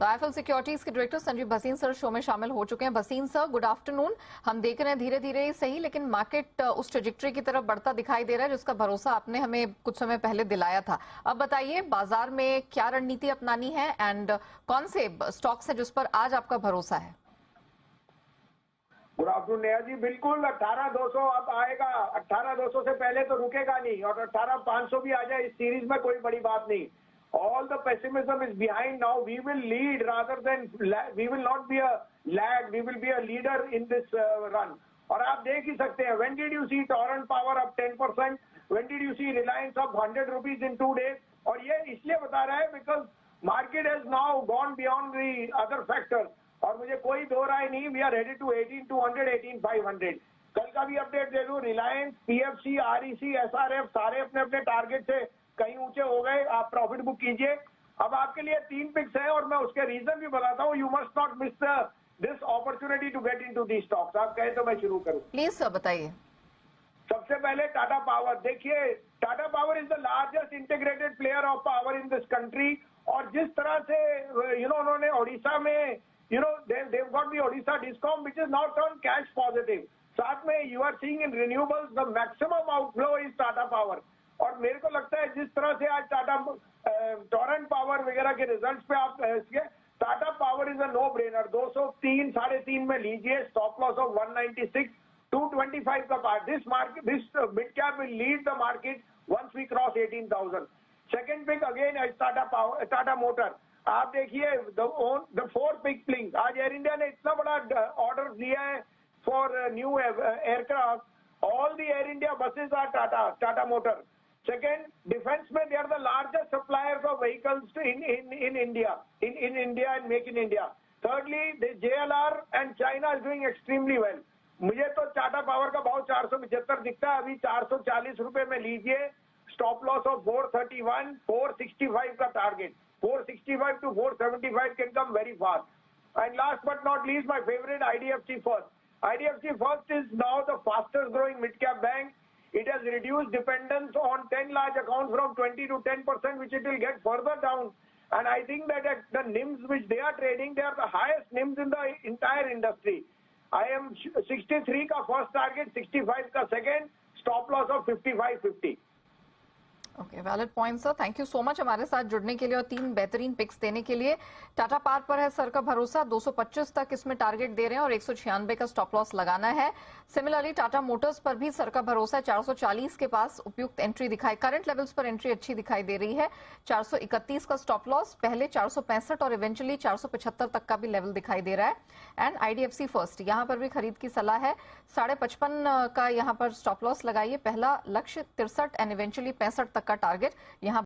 तो IFL securities के director Sanjeev Bhasin sir show में शामिल हो चुके हैं। Bhasin sir, good afternoon. हम देख रहे हैं धीरे धीरे सही, लेकिन मार्केट उस ट्रेजेक्टरी की तरफ बढ़ता दिखाई दे रहा है जिसका भरोसा आपने हमें कुछ समय पहले दिलाया था। अब बताइए, बाजार में क्या रणनीति अपनानी है एंड कौन से स्टॉक्स है जिस पर आज आपका भरोसा है? Good afternoon Neha ji. बिल्कुल 18,200 अब आएगा। 18,200 से पहले तो रुकेगा नहीं, और 18,500 भी आ जाए इस सीरीज में कोई बड़ी बात नहीं। All the pessimism is behind now. We will lead rather than we will not be a lag. We will be a leader in this run. और आप देख ही सकते हैं, when did you see Torrent Power up 10%? When did you see Reliance up 100 rupees in 2 days? और ये इसलिए बता रहा है because market has now gone beyond the other factors. और मुझे कोई दो राय नहीं, we are headed to 18,200, 18,500. कल का भी अपडेट दे दूं, रिलायंस, पीएफसी, आरईसी, एसआरएफ सारे अपने अपने टारगेट से कहीं ऊंचे हो गए। आप प्रॉफिट बुक कीजिए। अब आपके लिए 3 पिक्स है और मैं उसके रीजन भी बताता हूँ। You must not miss this opportunity to get into the stocks. आप कहें तो मैं शुरू करूँ? प्लीज सर बताइए। सबसे पहले टाटा पावर देखिए। Tata Power is the largest integrated player of power in this country. और जिस तरह से उन्होंने ओडिशा में they've got the Odisha Discom which is now turned cash positive. साथ में you are seeing in renewables the maximum outflow is Tata Power. और मेरे को लगता है जिस तरह से आज टाटा टोरेंट पावर वगैरह के रिजल्ट्स पे आप Tata Power is a no brainer. 203 3.5 में लीजिए। स्टॉप लॉस ऑफ 196, 225 का part. This mid cap will lead the market once we cross 18,000। Second pick again is Tata motor. आप देखिए द 4 पिक प्लिंग। आज एयर इंडिया ने इतना बड़ा ऑर्डर दिया है for new aircraft. All the Air India buses are Tata motor. Second, defense में they are the largest suppliers of vehicles in India, in India and make in India. Thirdly, the JLR and China is doing extremely well. मुझे तो Tata power का भाव 475 दिखता है। अभी 440 रुपए में लीजिए। स्टॉप लॉस ऑफ 431, 465 का target. 465 to 475 can come very fast. And last but not least, my favorite IDFC First. IDFC First is now the fastest growing mid cap bank. It has reduced dependence on 10 large accounts from 20 to 10%, which it will get further down. And I think that at the NIMs which they are trading, they are the highest NIMs in the entire industry. I am 63 का first target, 65 का second, stop loss of 55.50. Okay, valid point sir. Thank you so much हमारे साथ जुड़ने के लिए और 3 बेहतरीन pics देने के लिए। टाटा पावर पर है सर का भरोसा, 225 तक इसमें टारगेट दे रहे हैं और 196 का स्टॉप लॉस लगाना है। सिमिलरली टाटा मोटर्स पर भी सर का भरोसा है। 440 के पास उपयुक्त एंट्री दिखाई, करंट लेवल्स पर एंट्री अच्छी दिखाई दे रही है। 431 का स्टॉप लॉस, पहले 465 और इवेंचुअली 475 तक का भी लेवल दिखाई दे रहा है। एंड आईडीएफसी फर्स्ट, यहाँ पर भी खरीद की सलाह है। 55.5 का यहाँ पर स्टॉप लॉस लगाइए। पहला लक्ष्य 63 एंड इवेंचुअली 65 तक का टारगेट यहाँ